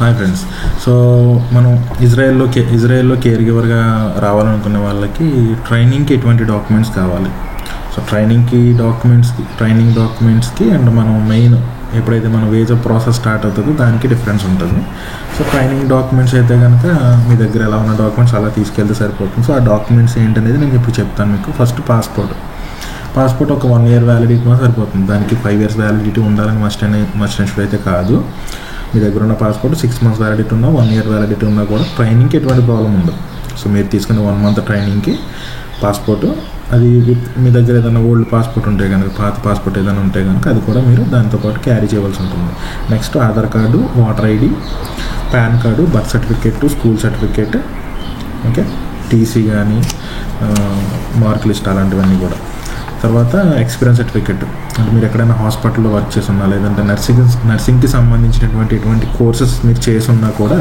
Hi friends. So మనం ఇజ్రాయెల్లో care గివర్గా రావాలనుకునే వాళ్ళకి ట్రైనింగ్కి ఎటువంటి డాక్యుమెంట్స్ కావాలి? సో ట్రైనింగ్ డాక్యుమెంట్స్కి అండ్ మనం మెయిన్ ఎప్పుడైతే మన వీసా ప్రాసెస్ స్టార్ట్ అవుతుందో దానికి డిఫరెన్స్ ఉంటుంది. సో ట్రైనింగ్ డాక్యుమెంట్స్ అయితే కనుక మీ దగ్గర ఎలా ఉన్న డాక్యుమెంట్స్ అలా తీసుకెళ్తే సరిపోతుంది. సో ఆ డాక్యుమెంట్స్ ఏంటనేది నేను ఇప్పుడు చెప్తాను మీకు. ఫస్ట్ పాస్పోర్ట్ ఒక 1 year వ్యాలిడిటీ ఉన్నా సరిపోతుంది. దానికి 5 years వ్యాలిడిటీ ఉండాలని మస్ట్ అండ్ షుడ్ అయితే కాదు. మీ దగ్గర ఉన్న పాస్పోర్ట్ 6 months వ్యాలిడిటీ ఉన్నా 1 year వ్యాలిడిటీ ఉన్నా కూడా ట్రైనింగ్కి ఎటువంటి ప్రాబ్లం ఉండదు. సో మీరు తీసుకునే 1 month ట్రైనింగ్కి పాస్పోర్ట్ అది మీ దగ్గర ఏదైనా ఓల్డ్ పాస్పోర్ట్ ఉంటే కనుక, పాత పాస్పోర్ట్ ఏదైనా ఉంటే కనుక అది కూడా మీరు దాంతోపాటు క్యారీ చేయవలసి ఉంటుంది. Next Aadhaar card, voter ID, pan card, birth certificate, school certificate, okay, TC కానీ మార్క్ లిస్ట్ అలాంటివన్నీ కూడా. తర్వాత ఎక్స్పీరియన్స్ సర్టిఫికేట్, అంటే మీరు ఎక్కడైనా హాస్పిటల్లో వర్క్ చేసి ఉన్నా, లేదంటే నర్సింగ్కి సంబంధించినటువంటి ఎటువంటి కోర్సెస్ మీరు చేసి ఉన్నా కూడా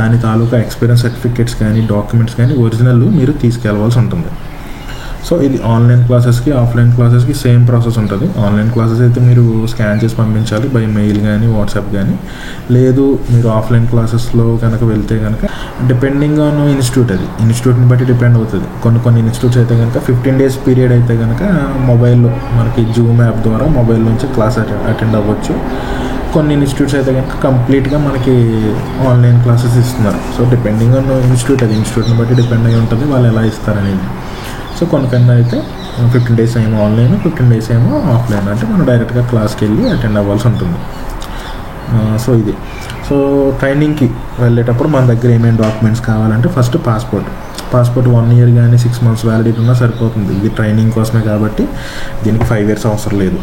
దాని తాలూకా ఎక్స్పీరియన్స్ సర్టిఫికేట్స్ కానీ డాక్యుమెంట్స్ కానీ ఒరిజినల్ మీరు తీసుకెళ్ళవలసి ఉంటుంది. సో ఇది ఆన్లైన్ క్లాసెస్కి ఆఫ్లైన్ క్లాసెస్కి సేమ్ ప్రాసెస్ ఉంటుంది. ఆన్లైన్ క్లాసెస్ అయితే మీరు స్కాన్ చేసి పంపించాలి బై మెయిల్ కానీ వాట్సాప్ కానీ. లేదు మీరు ఆఫ్లైన్ క్లాసెస్లో కనుక వెళ్తే కనుక డిపెండింగ్ ఆన్ ఇన్స్టిట్యూట్ని బట్టి డిపెండ్ అవుతుంది. కొన్ని ఇన్స్టిట్యూట్స్ అయితే కనుక 15 days పీరియడ్ అయితే కనుక మొబైల్లో మనకి జూమ్ యాప్ ద్వారా మొబైల్ నుంచి క్లాస్ అటెండ్ అవ్వచ్చు. కొన్ని ఇన్స్టిట్యూట్స్ అయితే కనుక కంప్లీట్గా మనకి ఆన్లైన్ క్లాసెస్ ఇస్తున్నారు. సో డిపెండింగ్ ఆన్ ఇన్స్టిట్యూట్ని బట్టి డిపెండ్ అయి ఉంటుంది వాళ్ళు ఎలా ఇస్తారనేది. సో కొన్నికన్నా అయితే 15 days ఏమో ఆన్లైన్, 15 days ఏమో ఆఫ్లైన్, అంటే మనం డైరెక్ట్గా క్లాస్కి వెళ్ళి అటెండ్ అవ్వాల్సి ఉంటుంది. సో ఇది. సో ట్రైనింగ్కి వెళ్ళేటప్పుడు మన దగ్గర ఏమేమి డాక్యుమెంట్స్ కావాలంటే ఫస్ట్ పాస్పోర్ట్ 1 year కానీ 6 months వ్యాలిడిటీ ఉన్నా సరిపోతుంది. ఇది ట్రైనింగ్ కోసమే కాబట్టి దీనికి 5 years అవసరం లేదు.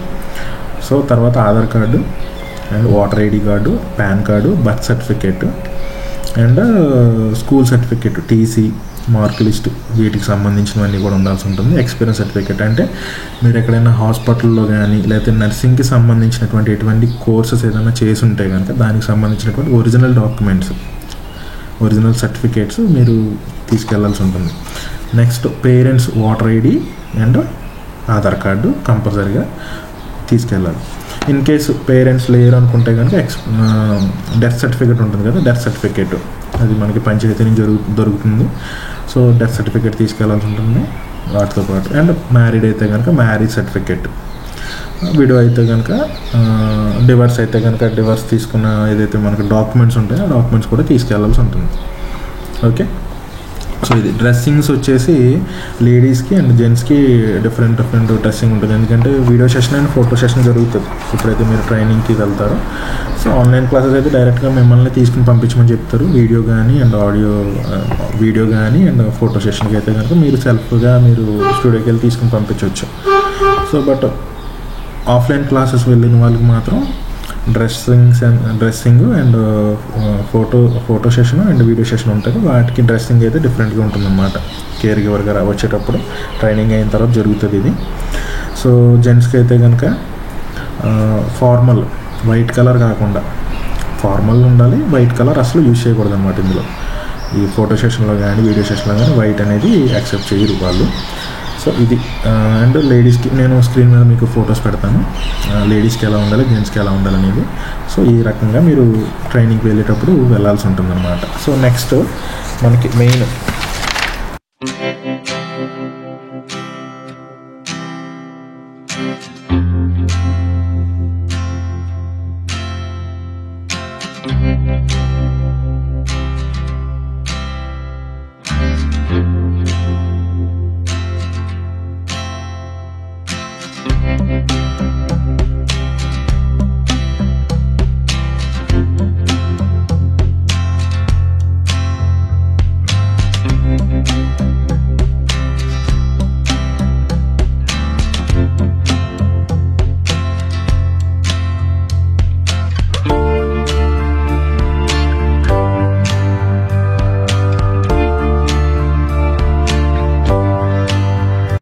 సో తర్వాత Aadhaar card and voter ID card, pan card, birth certificate and school certificate, TC, mark list, వీటికి సంబంధించినవన్నీ కూడా ఉండాల్సి ఉంటుంది. ఎక్స్పీరియన్స్ సర్టిఫికేట్ అంటే మీరు ఎక్కడైనా హాస్పిటల్లో కానీ లేకపోతే నర్సింగ్కి సంబంధించినటువంటి ఎటువంటి కోర్సెస్ ఏదైనా చేసి ఉంటే కనుక దానికి సంబంధించినటువంటి ఒరిజినల్ సర్టిఫికేట్స్ మీరు తీసుకెళ్లాల్సి ఉంటుంది. Next parents voter ID and Aadhaar card కంపల్సరీగా తీసుకెళ్ళాలి. ఇన్ కేసు పేరెంట్స్ లేరు అనుకుంటే కనుక డెత్ సర్టిఫికేట్ ఉంటుంది కదా, డెత్ సర్టిఫికేట్ అది మనకి పంచాయతీ నుంచి దొరుకుతుంది. సో డెత్ సర్టిఫికేట్ తీసుకెళ్లాల్సి ఉంటుంది వాటితో పాటు. అండ్ మ్యారీడ్ అయితే కనుక మ్యారేజ్ సర్టిఫికేట్, విడో అయితే కనుక డివర్స్ అయితే కనుక డివర్స్ తీసుకున్న ఏదైతే మనకి డాక్యుమెంట్స్ ఉంటాయో ఆ డాక్యుమెంట్స్ కూడా తీసుకెళ్లాల్సి ఉంటుంది. ఓకే. సో ఇది డ్రెస్సింగ్స్ వచ్చేసి లేడీస్కి అండ్ జెంట్స్కి డిఫరెంట్ డ్రెస్సింగ్ ఉంటుంది. ఎందుకంటే video session and photo session జరుగుతుంది ఎప్పుడైతే మీరు ట్రైనింగ్కి వెళ్తారో. సో ఆన్లైన్ క్లాసెస్ అయితే డైరెక్ట్గా మిమ్మల్ని తీసుకుని పంపించమని చెప్తారు. వీడియో కానీ అండ్ ఫోటో సెషన్కి అయితే కనుక మీరు సెల్ఫ్గా మీరు స్టూడియోకి వెళ్ళి తీసుకుని పంపించవచ్చు. సో బట్ ఆఫ్లైన్ క్లాసెస్ వెళ్ళిన వాళ్ళకి మాత్రం dressing and photo session and video session ఉంటుంది. వాటికి డ్రెస్సింగ్ అయితే డిఫరెంట్గా ఉంటుందన్నమాట. కేర్ గివర్గా వచ్చేటప్పుడు ట్రైనింగ్ అయిన తర్వాత జరుగుతుంది ఇది. సో జెంట్స్కి అయితే కనుక ఫార్మల్ వైట్ కలర్ కాకుండా ఫార్మల్ ఉండాలి, వైట్ కలర్ అసలు యూజ్ చేయకూడదు అనమాట. ఇందులో ఈ ఫోటో సెషన్లో కానీ వీడియో సెషన్లో కానీ వైట్ అనేది యాక్సెప్ట్ చేయరు వాళ్ళు. సో ఇది. అండ్ లేడీస్కి నేను స్క్రీన్ మీద మీకు ఫొటోస్ పెడతాను, లేడీస్కి ఎలా ఉండాలి, జెంట్స్కి ఎలా ఉండాలి అనేది. సో ఈ రకంగా మీరు ట్రైనింగ్కి వెళ్ళేటప్పుడు వెళ్ళాల్సి ఉంటుంది అనమాట. సో నెక్స్ట్ మనకి మెయిన్